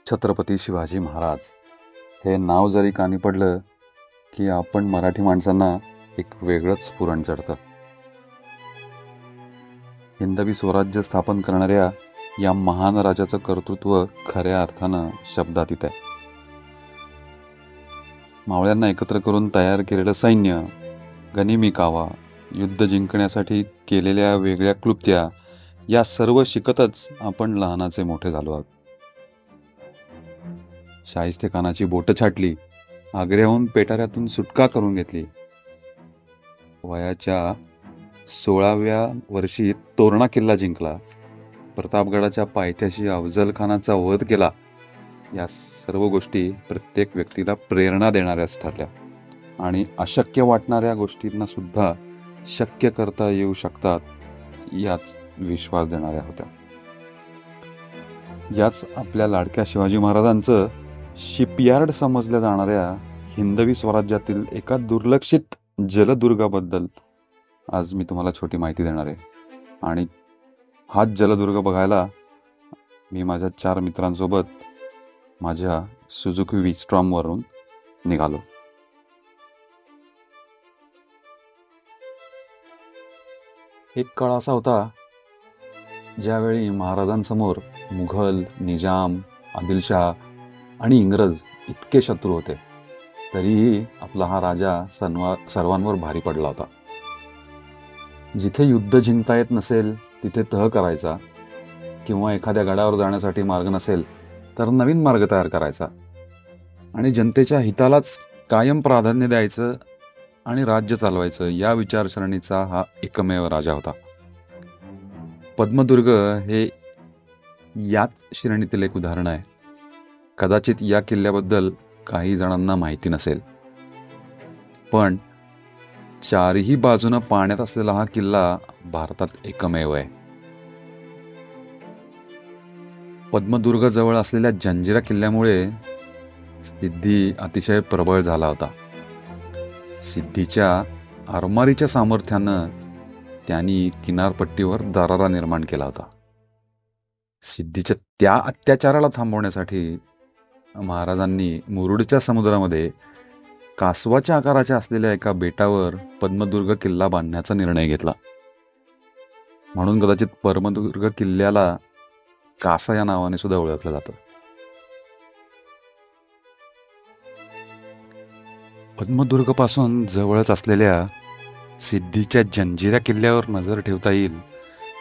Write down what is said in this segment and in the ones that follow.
छत्रपती शिवाजी महाराज हे नाव जरी कानी पडलं की आपण मराठी माणसांना एक वेगळंच स्फुरण चढतं. हिंदवी स्वराज्य स्थापन करणाऱ्या या महान राजाचं कर्तृत्व खऱ्या अर्थानं शब्दातीत आहे. मावळ्यांना एकत्र करून तयार केलेलं सैन्य, गनिमी कावा, युद्ध जिंकण्यासाठी केलेल्या वेगळ्या क्लुप्त्या, या सर्व शिकतच आपण लहानाचे मोठे झालो आहोत. शाहिस्तेखानाची बोटं छाटली, आग्र्याहून पेटाऱ्यातून सुटका करून घेतली, वयाच्या 16व्या वर्षी तोरणा किल्ला जिंकला, प्रतापगडाच्या पायथ्याशी अफजल खानाचा वध केला. या सर्व गोष्टी प्रत्येक व्यक्तीला प्रेरणा देणाऱ्याच ठरल्या आणि अशक्य वाटणाऱ्या गोष्टींना सुद्धा शक्य करता येऊ शकतात याच विश्वास देणाऱ्या होत्या. याच आपल्या लाडक्या शिवाजी महाराजांचं शिपयार्ड समजल्या जाणाऱ्या हिंदवी स्वराज्यातील एका दुर्लक्षित जलदुर्गाबद्दल आज मी तुम्हाला छोटी माहिती देणार आहे. आणि हाच जलदुर्ग बघायला मी माझ्या 4 मित्रांसोबत माझ्या सुझुकी व्ही-स्टॉर्म वरून निघालो. एक काळ असा होता ज्यावेळी महाराजांसमोर मुघल, निजाम, आदिलशाह आणि इंग्रज इतके शत्रू होते, तरीही आपला हा राजा सर्वांवर भारी पडला होता. जिथे युद्ध जिंकता येत नसेल तिथे तह करायचा, किंवा एखाद्या गडावर जाण्यासाठी मार्ग नसेल तर नवीन मार्ग तयार करायचा आणि जनतेच्या हितालाच कायम प्राधान्य द्यायचं आणि राज्य चालवायचं, या विचारसरणीचा हा एकमेव राजा होता. पद्मदुर्ग हे याच श्रेणीतील एक उदाहरण आहे. कदाचित या किल्ल्याबद्दल काही जणांना माहिती नसेल, पण 4ही बाजूनं पाण्यात असलेला हा किल्ला भारतात एकमेव आहे. पद्मदुर्ग जवळ असलेल्या जंजिरा किल्ल्यामुळे सिद्धी अतिशय प्रबळ झाला होता. सिद्धीच्या आरमारीच्या सामर्थ्यानं त्यांनी किनारपट्टीवर दरारा निर्माण केला होता. सिद्धीच्या त्या अत्याचाराला थांबवण्यासाठी महाराजांनी मुरुडच्या समुद्रामध्ये कासवाच्या आकाराच्या असलेल्या एका बेटावर पद्मदुर्ग किल्ला बांधण्याचा निर्णय घेतला. म्हणून कदाचित पद्मदुर्ग किल्ल्याला कासा या नावाने सुद्धा ओळखलं जातं. पद्मदुर्ग पासून जवळच असलेल्या सिद्धीच्या जंजिरा किल्ल्यावर नजर ठेवता येईल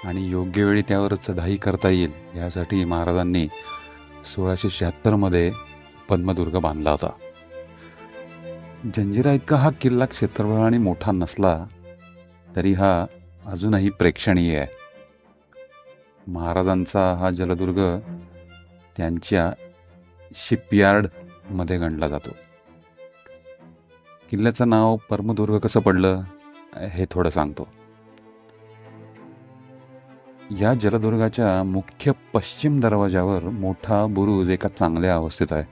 आणि योग्य वेळी त्यावर चढाई करता येईल यासाठी महाराजांनी 1676 मध्ये पद्मदुर्ग बांधला होता. जंजिरा इतका हा किल्ला क्षेत्रफळाने मोठा नसला तरी हा अजूनही प्रेक्षणीय आहे. महाराजांचा हा जलदुर्ग त्यांच्या शिपयार्ड मध्ये गणला जातो. किल्ल्याचं नाव पद्मदुर्ग कसं पडलं हे थोडं सांगतो. या जलदुर्गाच्या मुख्य पश्चिम दरवाजावर मोठा बुरुज एका चांगल्या अवस्थेत आहे.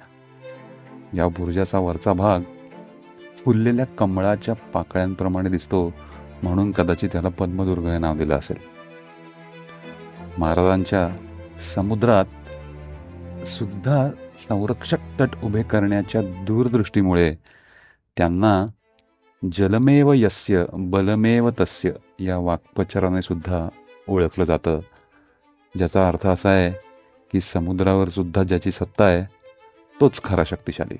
या बुरुजाचा वरचा भाग फुललेल्या कमळाच्या पाकळ्यांप्रमाणे दिसतो, म्हणून कदाचित त्याला पद्मदुर्ग हे नाव दिलं असेल. महाराजांच्या समुद्रात सुद्धा संरक्षक तट उभे करण्याच्या दूरदृष्टीमुळे त्यांना जलमेव यस्य बलमेव तस्य या वाक्प्रचाराने सुद्धा ओळखलं जातं, ज्याचा अर्थ असा आहे की समुद्रावर सुद्धा ज्याची सत्ता आहे तोच खरा शक्तिशाली.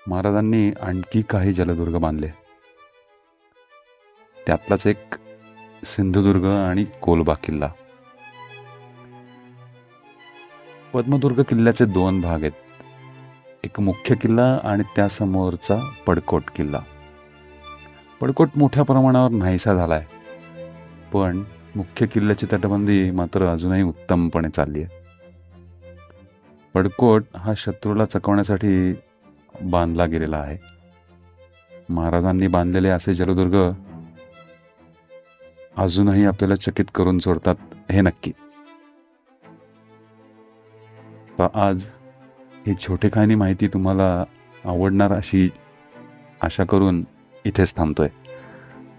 महाराजांनी आणखी काही जलदुर्ग बांधले, त्यातलाच एक सिंधुदुर्ग आणि कोलबा किल्ला. पद्मदुर्ग किल्ल्याचे 2 भाग आहेत, एक मुख्य किल्ला आणि त्यासमोरचा पडकोट किल्ला. पडकोट मोठ्या प्रमाणावर नाहीसा झालाय, पण मुख्य किल्ल्याची तटबंदी मात्र अजूनही उत्तमपणे चालली आहे. पडकोट हा शत्रूला चकवण्यासाठी बांधला गेलेला आहे. महाराजांनी बांधलेले असे जलदुर्ग अजूनही आपल्याला चकित करून सोडतात हे नक्की. तर आज ही छोटेखानी माहिती तुम्हाला आवडणार अशी आशा करून इथेच थांबतोय.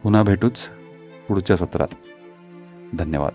पुन्हा भेटूच पुढच्या सत्रात. धन्यवाद.